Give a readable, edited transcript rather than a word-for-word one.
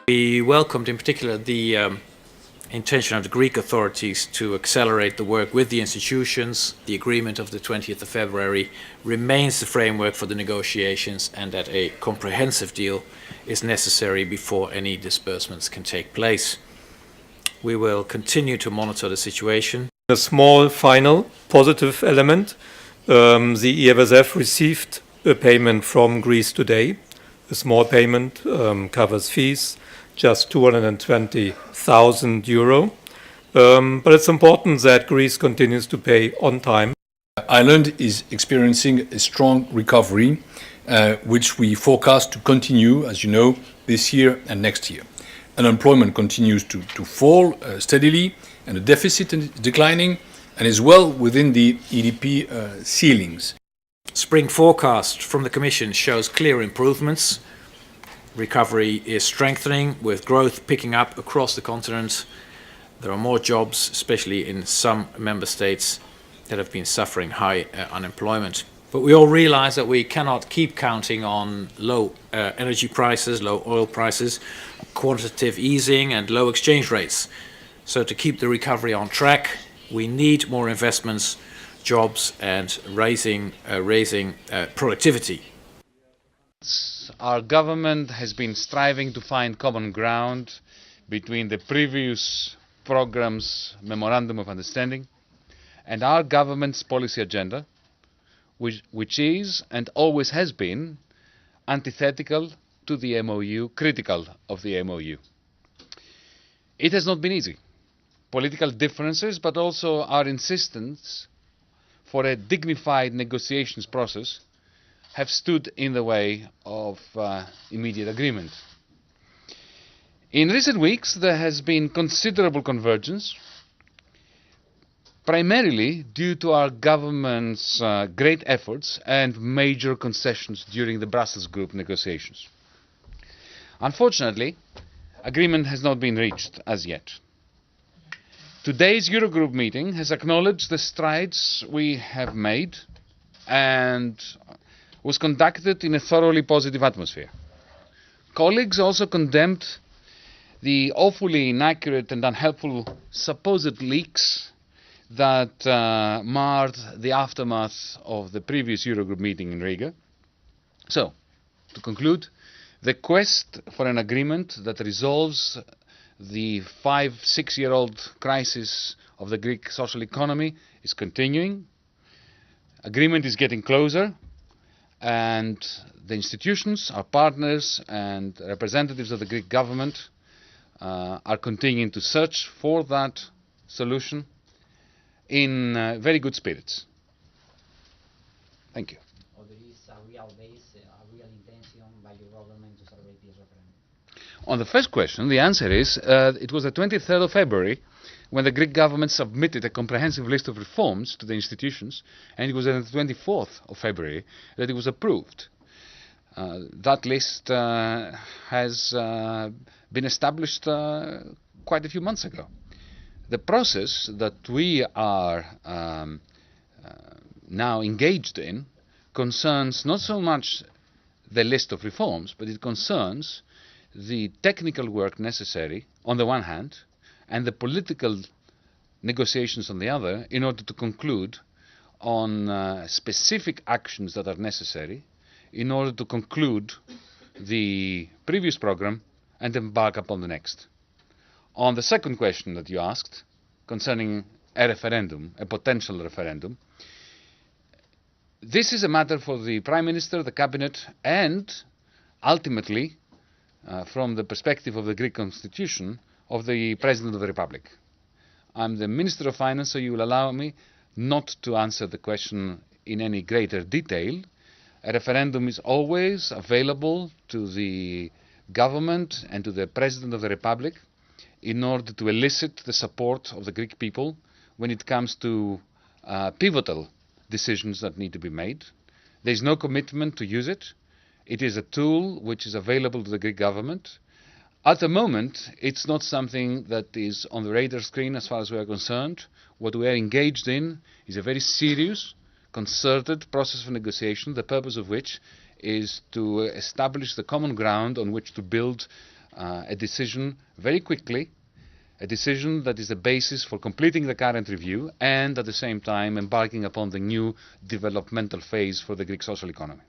We welcomed in particular the intention of the Greek authorities to accelerate the work with the institutions. The agreement of the 20th of February remains the framework for the negotiations, and that a comprehensive deal is necessary before any disbursements can take place. We will continue to monitor the situation. A small final positive element, the EFSF received a payment from Greece today. A small payment covers fees, just 220,000 euro. But it's important that Greece continues to pay on time. Ireland is experiencing a strong recovery, which we forecast to continue, as you know, this year and next year. Unemployment continues to fall steadily, and the deficit is declining and is well within the EDP ceilings. Spring forecast from the Commission shows clear improvements. Recovery is strengthening, with growth picking up across the continent. There are more jobs, especially in some member states that have been suffering high unemployment. But we all realize that we cannot keep counting on low energy prices, low oil prices, quantitative easing and low exchange rates. So to keep the recovery on track, we need more investments, jobs, and raising productivity. Our government has been striving to find common ground between the previous program's memorandum of understanding and our government's policy agenda, which is and always has been antithetical to the MOU, critical of the MOU. It has not been easy. Political differences, but also our insistence for a dignified negotiations process have stood in the way of immediate agreement. In recent weeks, there has been considerable convergence, primarily due to our government's great efforts and major concessions during the Brussels Group negotiations. Unfortunately, agreement has not been reached as yet. Today's Eurogroup meeting has acknowledged the strides we have made and was conducted in a thoroughly positive atmosphere. Colleagues also condemned the awfully inaccurate and unhelpful supposed leaks that marred the aftermath of the previous Eurogroup meeting in Riga. So, to conclude, the quest for an agreement that resolves the 5-6-year-old crisis of the Greek social economy is continuing. Agreement is getting closer, and the institutions, our partners and representatives of the Greek government are continuing to search for that solution in very good spirits. Thank you. Or there is a real base, a real intention by your government to celebrate this referendum? On the first question, the answer is it was the 23rd of February when the Greek government submitted a comprehensive list of reforms to the institutions, and it was on the 24th of February that it was approved. That list has been established quite a few months ago. The process that we are now engaged in concerns not so much the list of reforms, but it concerns the technical work necessary on the one hand and the political negotiations on the other in order to conclude on specific actions that are necessary in order to conclude the previous program and embark upon the next. On the second question that you asked concerning a referendum, a potential referendum, this is a matter for the Prime Minister, the Cabinet, and ultimately, from the perspective of the Greek Constitution, of the President of the Republic. I'm the Minister of Finance, so you will allow me not to answer the question in any greater detail. A referendum is always available to the government and to the President of the Republic in order to elicit the support of the Greek people when it comes to pivotal decisions that need to be made. There is no commitment to use it. It is a tool which is available to the Greek government. At the moment, it's not something that is on the radar screen as far as we are concerned. What we are engaged in is a very serious, concerted process of negotiation, the purpose of which is to establish the common ground on which to build a decision very quickly, a decision that is the basis for completing the current review and at the same time embarking upon the new developmental phase for the Greek social economy.